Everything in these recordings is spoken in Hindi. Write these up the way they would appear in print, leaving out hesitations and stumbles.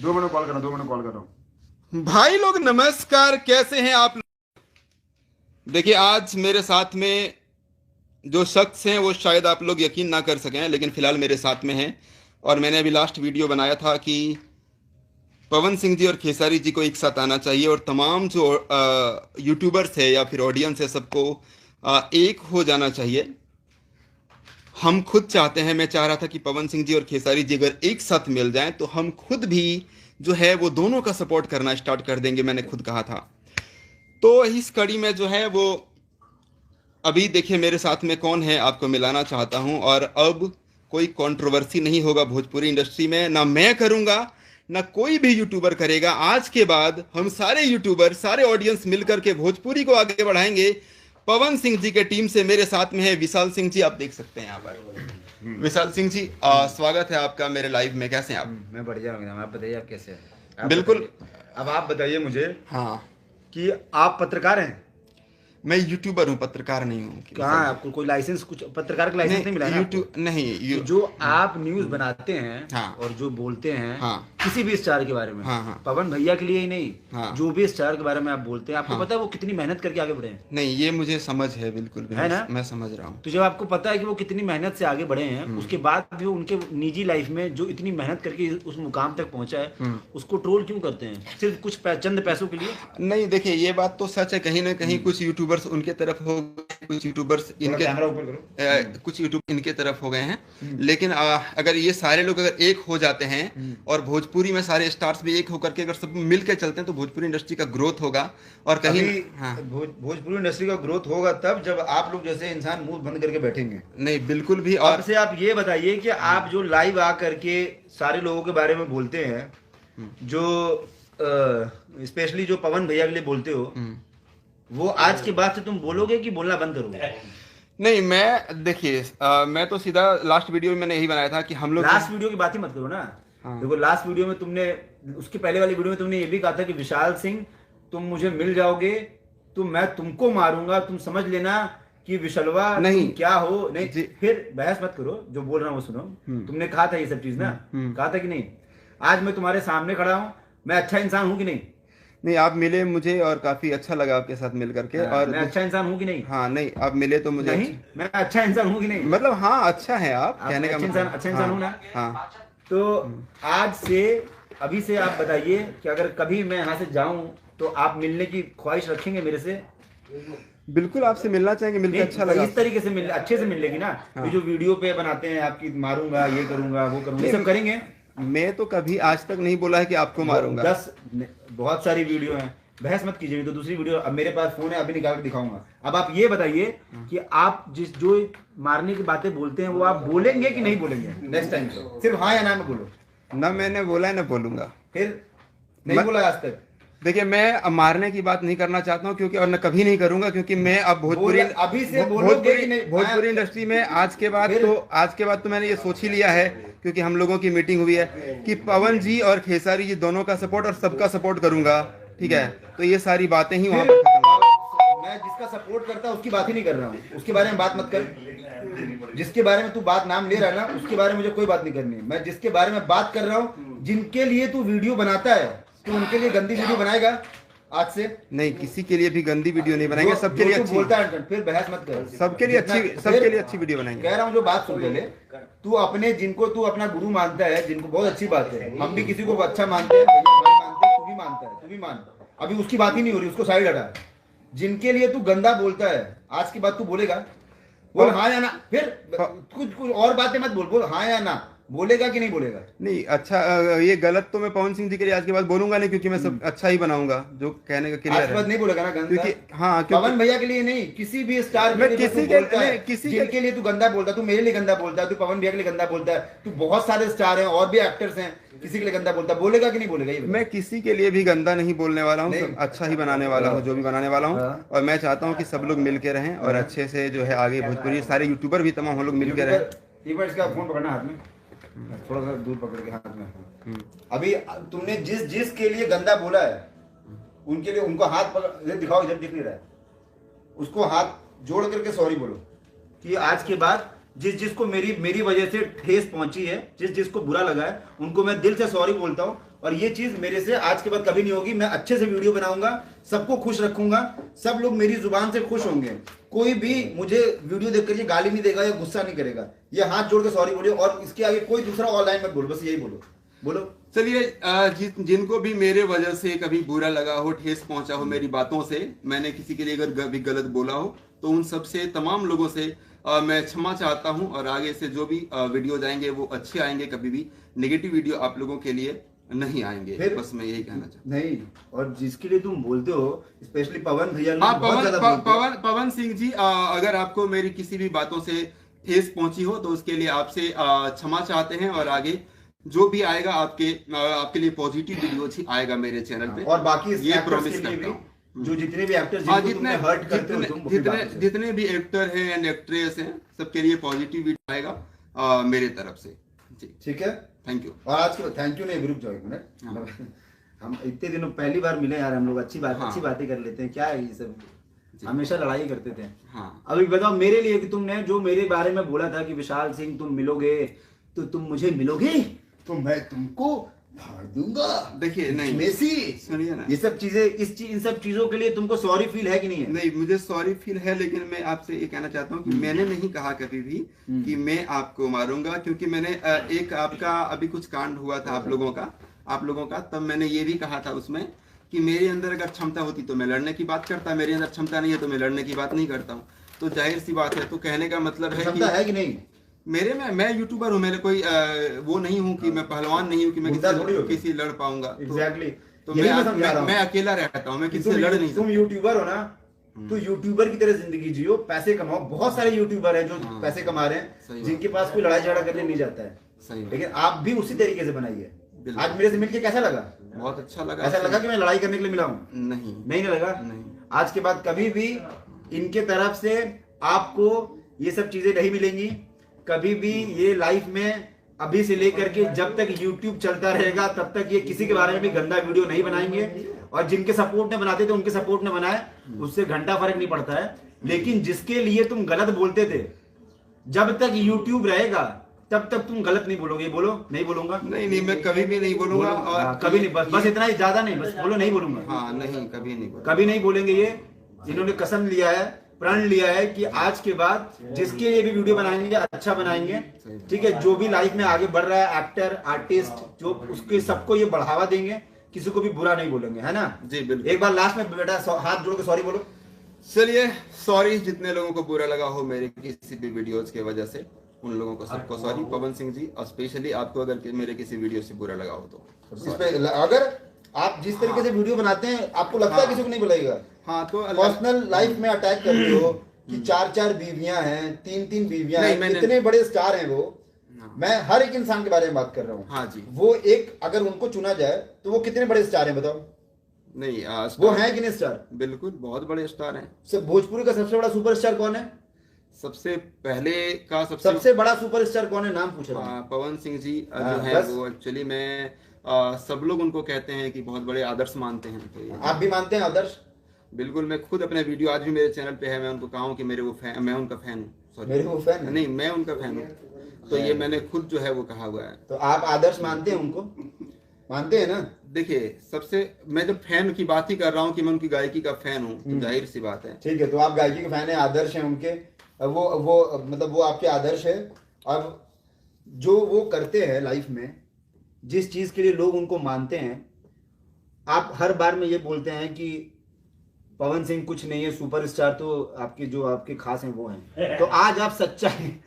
2 मिनट कॉल कर रहा हूँ, 2 मिनट कॉल कर रहा हूँ। भाई लोग नमस्कार, कैसे हैं आप लोग? देखिए, आज मेरे साथ में जो शख्स हैं वो शायद आप लोग यकीन ना कर सकें, लेकिन फिलहाल मेरे साथ में हैं। और मैंने अभी लास्ट वीडियो बनाया था कि पवन सिंह जी और खेसारी जी को एक साथ आना चाहिए, और तमाम जो यूट्यूबर्स है या फिर ऑडियंस है, सबको एक हो जाना चाहिए। हम खुद चाहते हैं, मैं चाह रहा था कि पवन सिंह जी और खेसारी जी अगर एक साथ मिल जाएं तो हम खुद भी जो है वो दोनों का सपोर्ट करना स्टार्ट कर देंगे, मैंने खुद कहा था। तो इस कड़ी में जो है वो अभी देखिए मेरे साथ में कौन है, आपको मिलाना चाहता हूं। और अब कोई कंट्रोवर्सी नहीं होगा भोजपुरी इंडस्ट्री में, ना मैं करूंगा ना कोई भी यूट्यूबर करेगा। आज के बाद हम सारे यूट्यूबर, सारे ऑडियंस मिलकर के भोजपुरी को आगे बढ़ाएंगे। पवन सिंह जी के टीम से मेरे साथ में है विशाल सिंह जी, आप देख सकते हैं यहाँ पर। विशाल सिंह जी, स्वागत है आपका मेरे लाइव में। कैसे हैं आप? मैं बढ़िया हूँ, आप बताइए आप कैसे हैं? बिल्कुल। अब आप बताइए मुझे हाँ, कि आप पत्रकार हैं? मैं यूट्यूबर हूँ, पत्रकार नहीं हूँ। कहाँ है आपको कोई लाइसेंस, कुछ पत्रकार का लाइसेंस नहीं मिला है ना आपको? यूट्यूब नहीं तो जो आप न्यूज़ बनाते हैं हाँ, और जो बोलते हैं हाँ, किसी भी स्टार के बारे में, हाँ, हाँ, पवन भैया के लिए ही नहीं, हाँ, जो भी स्टार के बारे में आप बोलते हैं, आपको हाँ, पता है वो कितनी मेहनत करके आगे बढ़े हैं? नहीं, ये मुझे समझ है, बिल्कुल भी है ना? मैं समझ रहा हूँ। तो जब आपको पता है कि वो कितनी मेहनत से आगे बढ़े हैं, उसके बाद भी उनके निजी लाइफ में जो इतनी मेहनत करके उस मुकाम तक पहुंचा है, उसको ट्रोल क्यों करते हैं? सिर्फ कुछ चंद पैसों के लिए? नहीं, देखिए ये बात तो सच है, कहीं ना कहीं कुछ यूट्यूबर्स उनके तरफ हो गए, कुछ यूट्यूबर्स इनके कुछ यूट्यूब इनके तरफ हो गए हैं। लेकिन अगर ये सारे लोग अगर एक हो जाते हैं और भोजपुरी में सारे स्टार्स भी एक होकर के अगर सब मिल के चलते हैं तो भोजपुरी इंडस्ट्री का ग्रोथ होगा। और कहीं हाँ, भोजपुरी इंडस्ट्री का ग्रोथ होगा तब जब आप लोग जैसे इंसान मुंह बंद करके बैठेंगे। नहीं, बिल्कुल भी। और से आप ये बताइए कि आप जो लाइव आ करके सारे लोगों के बारे में बोलते हैं, जो स्पेशली जो पवन भैया के लिए बोलते हो, वो आज के बाद से तुम बोलोगे कि बोलना बंद करोगे? नहीं, मैं देखिए मैं तो सीधा लास्ट वीडियो में मैंने यही बनाया था कि हम लोग लास्ट वीडियो की बात ही मत करो ना। देखो, लास्ट वीडियो में तुमने, उसके पहले वाली वीडियो में तुमने ये भी कहा था कि विशाल सिंह तुम मुझे मिल जाओगे तो मैं तुमको मारूंगा, तुम समझ लेना कि विशलवा नहीं तुम क्या हो। नहीं, फिर बहस मत करो, जो बोल रहा हूँ वो सुनो। तुमने कहा था ये सब चीज ना, कहा था कि नहीं? आज मैं तुम्हारे सामने खड़ा हूँ, मैं अच्छा इंसान हूँ कि नहीं? नहीं, आप मिले मुझे और काफी अच्छा लगा आपके साथ मिल करके। और मैं अच्छा इंसान हूँ कि नहीं? हाँ, नहीं, आप मिले तो मुझे नहीं, मैं अच्छा इंसान हूँ कि नहीं? मतलब हाँ, अच्छा है आप कहने का मतलब अच्छा इंसान हूँ ना? हाँ। तो आज से, अभी से आप बताइए कि अगर कभी मैं यहाँ से जाऊं तो आप मिलने की ख्वाहिश रखेंगे मेरे से? बिल्कुल, आपसे मिलना चाहेंगे, मिलकर अच्छा लगा। इस तरीके से मिल, अच्छे से मिल लेगी ना? हाँ। ये जो वीडियो पे बनाते हैं आपकी मारूंगा, ये करूंगा, वो करूंगा, ये सब करेंगे? मैं तो कभी आज तक नहीं बोला है कि आपको मारूंगा। 10 बहुत सारी वीडियो हैं, बहस मत कीजिए। तो दूसरी वीडियो, अब मेरे पास फोन है, अभी निकाल के दिखाऊंगा। अब आप ये बताइए कि आप जो मारने की बातें बोलते हैं वो आप बोलेंगे कि नहीं बोलेंगे नेक्स्ट टाइम? सिर्फ हाँ या ना में बोलो। ना मैंने बोला है ना बोलूंगा। फिर नहीं बोला आज तक? देखिए, मैं मारने की बात नहीं करना चाहता हूँ, क्योंकि और न कभी नहीं करूंगा, क्योंकि मैं अब अभी से बोलोगे कि नहीं? भोजपुरी इंडस्ट्री में आज के बाद तो मैंने ये सोच ही लिया है, क्योंकि हम लोगों की मीटिंग हुई है कि पवन जी और खेसारी जी दोनों का सपोर्ट और सबका सपोर्ट करूंगा। ठीक है, तो ये सारी बातें ही वहां पर खत्म हो। मैं जिसका सपोर्ट करता हूँ उसकी बात ही नहीं कर रहा हूँ, उसके बारे में बात मत कर। जिसके बारे में तू बात नाम ले रहा है ना, उसके बारे में मुझे कोई बात नहीं करनी है। मैं जिसके बारे में बात कर रहा हूँ, जिनके लिए तू वीडियो बनाता है, तो उनके लिए गंदी वीडियो बनाएगा आज से? नहीं, किसी के लिए भी गंदी वीडियो नहीं बनाएंगे, सबके लिए अच्छी बोलता है। फिर बहस मत कर, सबके लिए अच्छी वीडियो बनाएंगे। कह रहा हूँ जो बात सुन पहले। तू अपने, जिनको तू अपना गुरु मानता है, जिनको बहुत अच्छी बात है, हम भी किसी को अच्छा मानते हैं, भाई मानते हैं, तू भी मानता है, तू भी मान। अभी उसकी बात ही नहीं हो रही, उसको साइड हटा। जिनके लिए तू गंदा बोलता है, आज की बात तू बोलेगा? बोल हाँ या ना। फिर कुछ और बातें मत बोल हाँ या ना। बोलेगा कि नहीं बोलेगा? नहीं, अच्छा, ये गलत तो मैं पवन सिंह जी के लिए आज के बाद बोलूंगा नहीं, क्योंकि मैं सब अच्छा ही बनाऊंगा, जो कहने का क्लियर है। नहीं बोलेगा ना गंदा? क्योंकि हाँ, पवन भैया के लिए नहीं, किसी भी स्टार मैं किसी के लिए तू गंदा बोलता है, तू मेरे लिए गंदा बोलता है, तू पवन भैया के लिए गंदा बोलता है, तू बहुत सारे स्टार हैं और भी एक्टर्स हैं, किसी के लिए गंदा बोलता है, बोलेगा कि नहीं बोलेगा? ये मैं किसी के लिए भी गंदा नहीं बोलने वाला हूँ, अच्छा ही बनाने वाला हूँ जो भी बनाने वाला हूँ। और मैं चाहता हूँ कि सब लोग मिल के रहें और अच्छे से जो है आगे भोजपुरी सारे यूट्यूबर भी तमाम हम लोग मिल के रहें। इसका फोन पकड़ना हाथ में, थोड़ा सा दूर पकड़ के हाथ में। अभी तुमने जिस के लिए गंदा बोला है, उनके लिए उनको हाथ पकड़ दिखाओ, जब दिख नहीं रहा है उसको हाथ जोड़ करके सॉरी बोलो कि आज के बाद जिसको मेरी वजह से ठेस पहुंची है, जिसको बुरा लगा है, उनको मैं दिल से सॉरी बोलता हूँ। और ये चीज मेरे से आज के बाद कभी नहीं होगी। मैं अच्छे से वीडियो बनाऊंगा, सबको खुश रखूंगा, सब लोग मेरी जुबान से खुश होंगे। कोई भी मुझे वीडियो देख करके गाली नहीं देगा या गुस्सा नहीं करेगा। ये हाथ जोड़ के सॉरी बोलिए, और इसके आगे कोई दूसरा ऑनलाइन मत बोलो, बस यही बोलो। बोलो। चलिए, जिनको भी मेरे वजह से कभी बुरा लगा हो, ठेस पहुंचा हो मेरी बातों से, मैंने किसी के लिए अगर कभी गलत बोला हो, तो उन सब से, तमाम लोगों से मैं क्षमा चाहता हूं। और आगे से जो भी वीडियो जाएंगे वो अच्छे आएंगे, कभी भी नेगेटिव वीडियो आप लोगों के लिए नहीं आएंगे। बस मैं यही कहना चाहता हूं। नहीं, और जिसके लिए तुम बोलते हो, स्पेशली पवन भैया, पवन सिंह जी, अगर आपको मेरी किसी भी बातों से ठेस पहुंची हो तो उसके लिए आपसे क्षमा चाहते हैं। और आगे जो भी आएगा आपके लिए पॉजिटिव वीडियो ही आएगा मेरे चैनल पे, और बाकी ये प्रॉमिस करता हूँ। जो जितने भी एक्टर्स हर्ट करते हो तुम, जितने भी एक्टर हैं एंड एक्ट्रेस हैं, सबके लिए पॉजिटिव वीडियो आएगा मेरे तरफ से जी। ठीक है, थैंक यू। और आज के थैंक यू नहीं, ग्रुप जाओ एक मिनट। हम इतने दिनों पहली बार मिले यार, हम लोग अच्छी बातें कर लेते हैं। क्या है ये सब, हमेशा लड़ाई करते थे। हाँ। अभी बताओ मेरे लिए कि तुमने जो मेरे बारे में बोला था कि विशाल सिंह तुम मिलोगे तो तुम मुझे मिलोगे, तो मैं तुमको फाड़ दूंगा। देखिए, नहीं मेसी, सुनिए ना, ये सब चीजें, इन सब चीजों के लिए तुमको सॉरी फील है कि नहीं है? नहीं, मुझे सॉरी फील है, लेकिन मैं आपसे ये कहना चाहता हूँ कि मैंने नहीं कहा कभी भी कि मैं आपको मारूंगा, क्योंकि मैंने एक आपका अभी कुछ कांड हुआ था आप लोगों का, तब मैंने ये भी कहा था उसमें कि मेरे अंदर अगर क्षमता होती तो मैं लड़ने की बात करता, मेरे अंदर क्षमता नहीं है तो मैं लड़ने की बात नहीं करता हूँ। तो जाहिर सी बात है, तो कहने का मतलब है क्षमता है कि नहीं? मेरे में, मैं यूट्यूबर हूँ, मेरे कोई वो नहीं हूँ कि मैं पहलवान नहीं हूँ कि मैं किसी लड़ पाऊंगा। एग्जैक्टली, तो मैं अकेला रहता हूँ, मैं किसी से लड़ नहीं। तुम यूट्यूबर हो ना, तो यूट्यूबर की तरह जिंदगी जियो, पैसे कमाओ। बहुत सारे यूट्यूबर हैं जो पैसे कमा रहे हैं, जिनके पास कोई लड़ाई झगड़ा करने नहीं जाता है। सही, लेकिन आप भी उसी तरीके से बनाइए। आज मेरे से मिलके कैसा लगा? बहुत अच्छा लगा। ऐसा लगा कि मैं लड़ाई करने के लिए मिला हूँ? नहीं लगा। आज के बाद कभी भी इनके तरफ से आपको ये सब चीजें नहीं मिलेंगी कभी भी। ये लाइफ में अभी से लेकर के जब तक YouTube चलता रहेगा तब तक ये किसी के बारे में भी गंदा वीडियो नहीं बनाएंगे। और जिनके सपोर्ट में बनाते थे उनके सपोर्ट में बनाए, उससे घंटा फर्क नहीं पड़ता है। लेकिन जिसके लिए तुम गलत बोलते थे, जब तक YouTube रहेगा तब तक तुम गलत नहीं बोलोगे। बोलो। नहीं बोलूंगा। नहीं, मैं कभी भी नहीं बोलूंगा। और कभी नहीं, बस इतना ही, ज्यादा नहीं, बस बोलो नहीं बोलूंगा। हाँ, नहीं, कभी नहीं बोलेंगे। ये इन्होंने कसम लिया है, प्रण लिया है कि आज के बाद जिसके लिए भी वीडियो बनाएंगे अच्छा बनाएंगे। ठीक है, जो भी लाइफ में आगे बढ़ रहा है, एक्टर, आर्टिस्ट, जो उसके सबको ये बढ़ावा देंगे, किसी को भी बुरा नहीं बोलेंगे, है ना जी? बिल्कुल। एक बार लास्ट में बेटा हाथ जोड़ के सॉरी बोलो। चलिए, सॉरी जितने लोगों को बुरा लगा हो मेरे किसी भी वीडियोस के वजह से, उन लोगों को सबको सॉरी। पवन सिंह जी, और स्पेशली आपको अगर मेरे किसी वीडियो से बुरा लगा हो तो अगर आप जिस तरीके से वीडियो बनाते हैं, आपको लगता है किसी को नहीं बुलाएगा। हाँ, तो पर्सनल लाइफ में अटैक करते हो कि 4-4 बीवियां हैं, 3-3 बीवियां हैं, इतने बड़े स्टार हैं वो। मैं हर एक इंसान के बारे में बात कर रहा हूँ। हाँ जी। वो एक, अगर उनको चुना जाए तो वो कितने बड़े स्टार हैं बताओ? नहीं, वो हैं कि नहीं स्टार? बिल्कुल, बहुत बड़े स्टार हैं। सब भोजपुरी का सबसे बड़ा सुपरस्टार कौन है? सबसे पहले का सबसे बड़ा सुपरस्टार कौन है? नाम पूछ रहा हूं। पवन सिंह जी जो है वो एक्चुअली में सब लोग उनको कहते हैं कि बहुत बड़े आदर्श मानते हैं। तो आप भी मानते हैं आदर्श? बिल्कुल, मैं खुद अपने वीडियो आज भी मेरे चैनल पे है, मैं उनको कहा हूं कि मैं उनका फैन हूँ। मेरे वो फैन नहीं, मैं उनका फैन हूँ। तो ये मैंने खुद जो है वो कहा हुआ है। तो आप आदर्श मानते हैं उनको? मानते हैं ना? देखिए, सबसे मैं जब फैन की बात ही कर रहा हूँ कि मैं उनकी गायकी का फैन हूँ, तो जाहिर सी बात है। ठीक है, तो आप गायकी के फैन है, आदर्श है उनके, वो मतलब वो आपके आदर्श है। अब जो वो करते हैं लाइफ में, जिस चीज के लिए लोग उनको मानते हैं, आप हर बार में ये बोलते हैं कि पवन सिंह कुछ नहीं है, सुपरस्टार तो आपके जो आपके खास हैं वो हैं। तो आज आप सच्चाई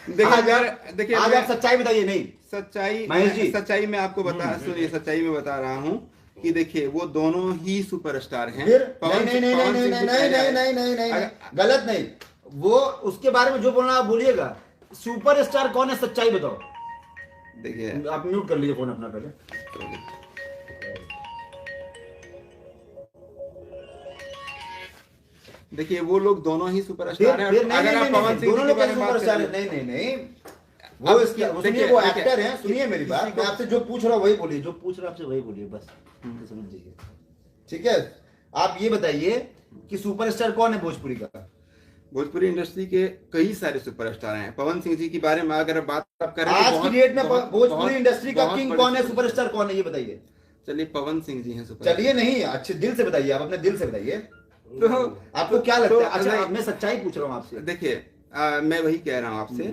देखिए आज आप सच्चाई बताइए। नहीं, सच्चाई मैं आपको सुनिए, सच्चाई में बता रहा हूँ कि देखिए वो दोनों ही सुपरस्टार हैं। नहीं, गलत नहीं। वो उसके बारे में जो बोलना आप बोलिएगा। सुपरस्टार कौन है, सच्चाई बताओ। देखिए, आप म्यूट कर लीजिए फोन अपना पहले। देखिए, वो लोग दोनों ही सुपरस्टार हैं। अगर आप पवन सिंह दोनों लोग सुपरस्टार हैं। नहीं, वो सुनिए, वो एक्टर हैं। सुनिए मेरी बात, मैं आपसे जो पूछ रहा हूँ वही बोलिए, जो पूछ रहा हूँ आपसे वही बोलिए, बस समझ जाइए। ठीक है, आप ये बताइए कि सुपरस्टार कौन है भोजपुरी का? भोजपुरी इंडस्ट्री के कई सारे सुपरस्टार हैं। पवन सिंह जी के बारे में अगर बात आप कर रहे हैं आज बहुत- की डेट में बहुत- भोजपुरी बहुत- इंडस्ट्री का बहुत किंग बड़े- कौन है, सुपरस्टार कौन है, ये बताइए। चलिए पवन सिंह जी हैं सुपर। चलिए नहीं, अच्छे दिल से बताइए, आप अपने दिल से बताइए, तो आपको क्या लगता है? अच्छा नहीं, मैं सच्चाई पूछ रहा हूँ आपसे। देखिए मैं वही कह रहा हूँ आपसे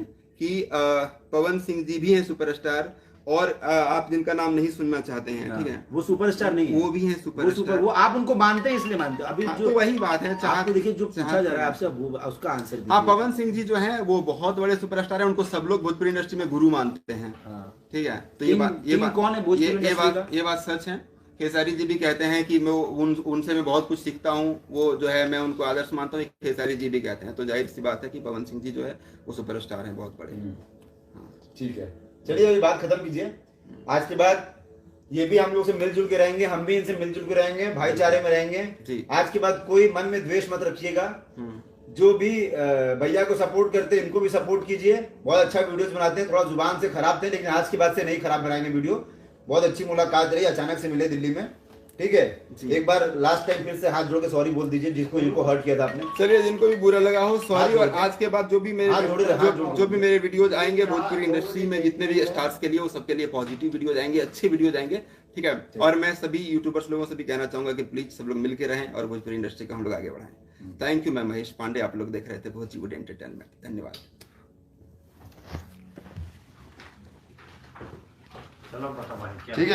कि पवन सिंह जी भी हैं सुपरस्टार, और आप जिनका नाम नहीं सुनना चाहते हैं, ठीक है, वो सुपरस्टार नहीं है, वो भी हैं वो सुपरस्टार। सुपर, वो आप उनको मानते हैं इसलिए मानते हैं। अभी हाँ, जो तो वही बात है, आपको देखिए जो पूछा जा रहा है आपसे, वो उसका आंसर दीजिए। हाँ, पवन सिंह जी जो हैं वो बहुत बड़े सुपरस्टार हैं, उनको सब लोग भोजपुरी इंडस्ट्री में गुरु मानते हैं। हाँ। ठीक है, तो किंग कौन है भोजपुरी इंडस्ट्री का? ये बात सच है। खेसारी जी भी कहते हैं कि मैं उनसे मैं बहुत कुछ सीखता हूँ, वो जो है मैं उनको आदर्श मानता हूँ, खेसारी जी भी कहते हैं। तो जाहिर सी बात है कि पवन सिंह जी जो है वो सुपरस्टार हैं, बहुत बड़े। ठीक है, चलिए अभी बात खत्म कीजिए। आज के बाद ये भी हम लोग से मिलजुल के रहेंगे, हम भी इनसे मिलजुल के रहेंगे, भाईचारे में रहेंगे जी। आज के बाद कोई मन में द्वेष मत रखिएगा। जो भी भैया को सपोर्ट करते हैं इनको भी सपोर्ट कीजिए, बहुत अच्छा वीडियोस बनाते हैं, थोड़ा जुबान से खराब थे लेकिन आज के बाद से नहीं खराब बनाएंगे वीडियो। बहुत अच्छी मुलाकात रही, अचानक से मिले दिल्ली में, ठीक है। एक बार लास्ट टाइम फिर से हाथ जोड़ के सॉरी बोल दीजिए जिनको हर्ट किया था आपने। चलिए, जिनको भी बुरा लगा हो सॉरी, और आज के बाद जो भी मेरे वीडियोज आएंगे भोजपुरी इंडस्ट्री में, जितने भी स्टार्स के लिए, वो सबके लिए पॉजिटिव वीडियोज आएंगे, अच्छे वीडियोज आएंगे, ठीक है। और मैं सभी यूट्यूबर्स लोगों से भी कहना चाहूंगा कि प्लीज सब लोग मिलके रहें और भोजपुरी इंडस्ट्री को हम लोग आगे बढ़ाएं। Thank you. मैं महेश पांडे, आप लोग देख रहे थे भोजपुरी एंटरटेनमेंट। धन्यवाद। चलो पता भाई क्या ठीक है।